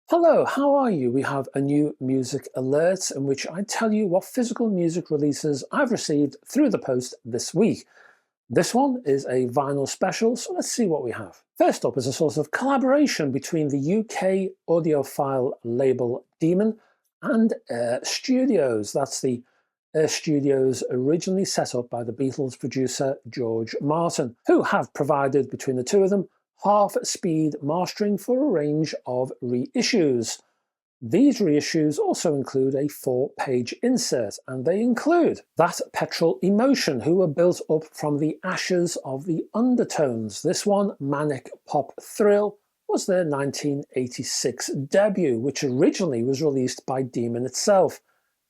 Hello, how are you? We have a new music alert in which I tell you what physical music releases I've received through the post this week. This one is a vinyl special, so let's see what we have. First up is a sort of collaboration between the UK audiophile label Demon and Air Studios. That's the Air Studios originally set up by the Beatles producer George Martin, who have provided between the two of them half-speed mastering for a range of reissues. These reissues also include a 4-page insert, and they include that Petrol Emotion, who were built up from the ashes of the Undertones. This one, Manic Pop Thrill, was their 1986 debut, which originally was released by Demon itself,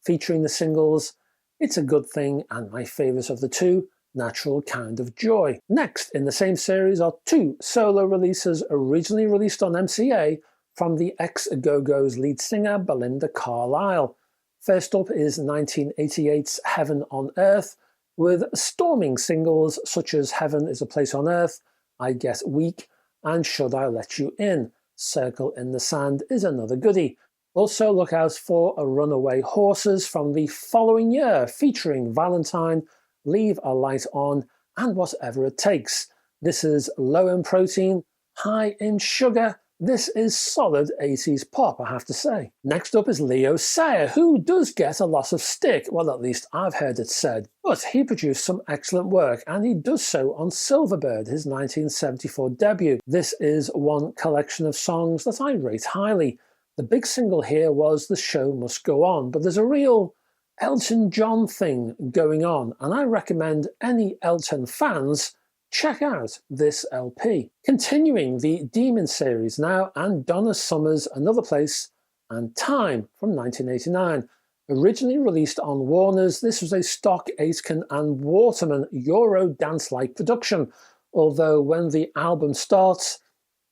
featuring the singles It's a Good Thing and my favourite of the two, Natural Kind of Joy. Next in the same series are two solo releases originally released on MCA from the ex-Go-Go's lead singer Belinda Carlisle. First up is 1988's Heaven on Earth, with storming singles such as Heaven is a Place on Earth, I Get Weak, and Should I Let You In. Circle in the Sand is another goodie. Also look out for A Runaway Horses from the following year, featuring Valentine, Leave a Light On, and Whatever It Takes. This is low in protein, high in sugar. This is solid 80s pop, I have to say. Next up is Leo Sayer, who does get a lot of stick, well, at least I've heard it said, but he produced some excellent work, and he does so on Silverbird, his 1974 debut. This is one collection of songs that I rate highly. The big single here was The Show Must Go On, but there's a real Elton John thing going on, and I recommend any Elton fans check out this LP. Continuing the Demon series now, and Donna Summer's Another Place and Time from 1989. Originally released on Warner's, this was a stock Aitken and Waterman Euro dance-like production, although when the album starts,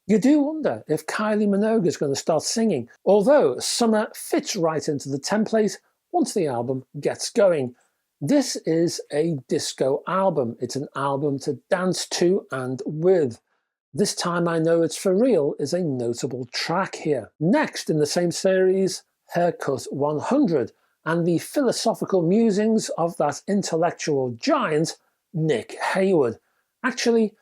you do wonder if Kylie Minogue is going to start singing, although Summer fits right into the template once the album gets going. This is a disco album. It's an album to dance to and with. This Time I Know It's For Real is a notable track here. Next in the same series, Haircut 100, and the philosophical musings of that intellectual giant, Nick Hayward. Actually,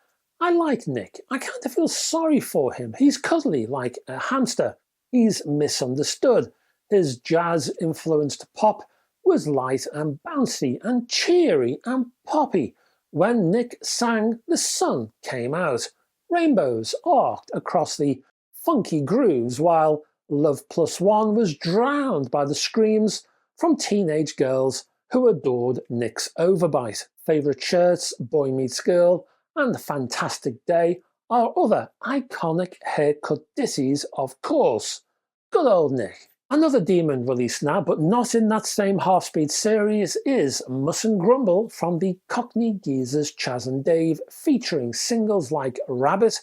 I like Nick. I kind of feel sorry for him. He's cuddly like a hamster. He's misunderstood. His jazz-influenced pop was light and bouncy and cheery and poppy. When Nick sang, the sun came out. Rainbows arced across the funky grooves, while Love Plus One was drowned by the screams from teenage girls who adored Nick's overbite. Favourite shirts, Boy Meets Girl, and Fantastic Day are other iconic haircut ditties, of course. Good old Nick. Another Demon release now, but not in that same half-speed series, is Mustn't Grumble from the Cockney Geezers Chaz and Dave, featuring singles like Rabbit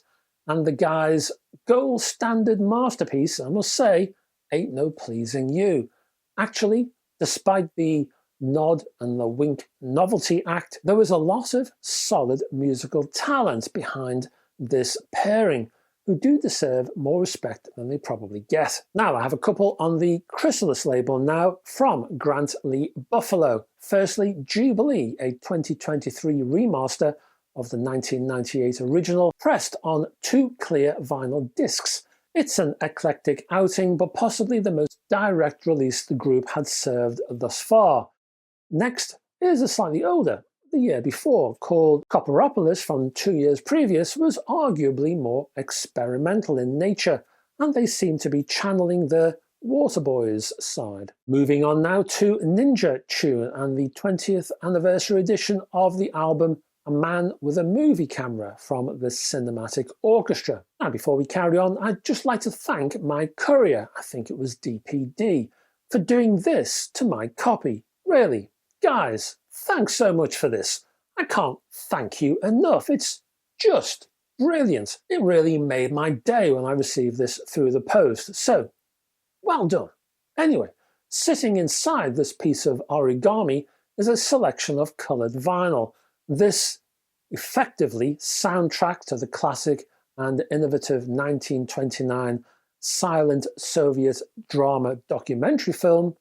and the guys' gold standard masterpiece, I must say, Ain't No Pleasing You. Actually, despite the nod and the wink novelty act, there was a lot of solid musical talent behind this pairing, who do deserve more respect than they probably get. Now, I have a couple on the Chrysalis label now from Grant Lee Buffalo. Firstly, Jubilee, a 2023 remaster of the 1998 original, pressed on 2 clear vinyl discs. It's an eclectic outing, but possibly the most direct release the group had served thus far. Next is a slightly older, the year before, called Copperopolis from 2 years previous, was arguably more experimental in nature, and they seem to be channeling the Waterboys side. Moving on now to Ninja Tune and the 20th anniversary edition of the album A Man with a Movie Camera from the Cinematic Orchestra. Now, before we carry on, I'd just like to thank my courier, I think it was DPD, for doing this to my copy. Really, guys, thanks so much for this. I can't thank you enough. It's just brilliant. It really made my day when I received this through the post. So, well done. Anyway, sitting inside this piece of origami is a selection of coloured vinyl. This effectively soundtrack to the classic and innovative 1929 silent Soviet drama documentary film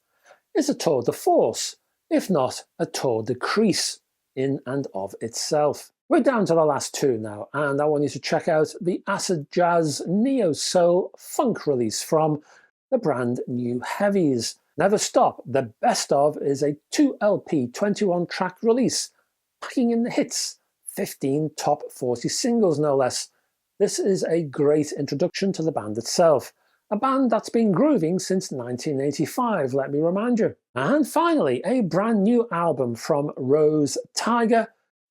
is a tour de force, if not a tour de crease in and of itself. We're down to the last two now, and I want you to check out the acid jazz neo-soul funk release from the brand new Heavies. Never Stop, the best of, is a 2 LP 21 track release, packing in the hits, 15 top 40 singles no less. This is a great introduction to the band itself, a band that's been grooving since 1985, let me remind you. And finally, a brand new album from Rose Tiger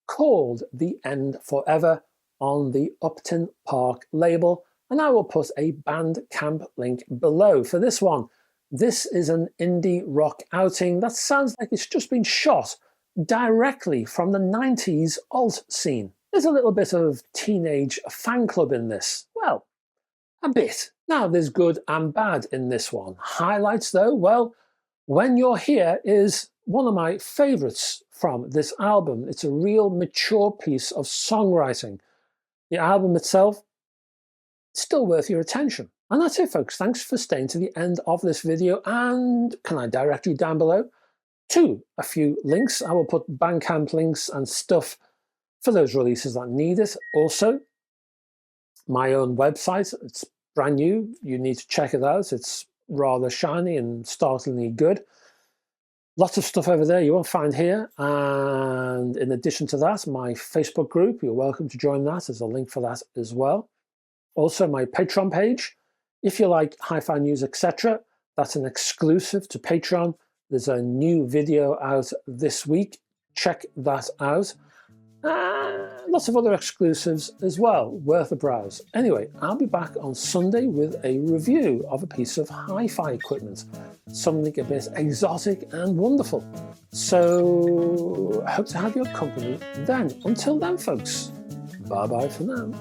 called The End Forever on the Upton Park label, and I will put a Bandcamp link below for this one. This is an indie rock outing that sounds like it's just been shot directly from the 90s alt scene. There's a little bit of teenage fan club in this. Well, a bit. Now, there's good and bad in this one. Highlights though, well, When You're Here is one of my favourites from this album. It's a real mature piece of songwriting. The album itself, still worth your attention. And that's it, folks. Thanks for staying to the end of this video. And can I direct you down below to a few links? I will put Bandcamp links and stuff for those releases that need it. Also, my own website, it's brand new. You need to check it out. It's rather shiny and startlingly good. Lots of stuff over there you won't find here. And in addition to that, my Facebook group, you're welcome to join that. There's a link for that as well. Also, my Patreon page. If you like hi-fi news, etc., that's an exclusive to Patreon. There's a new video out this week. Check that out. Lots of other exclusives as well, worth a browse. Anyway, I'll be back on Sunday with a review of a piece of hi-fi equipment, something a bit exotic and wonderful. So, I hope to have your company then. Until then, folks, bye-bye for now.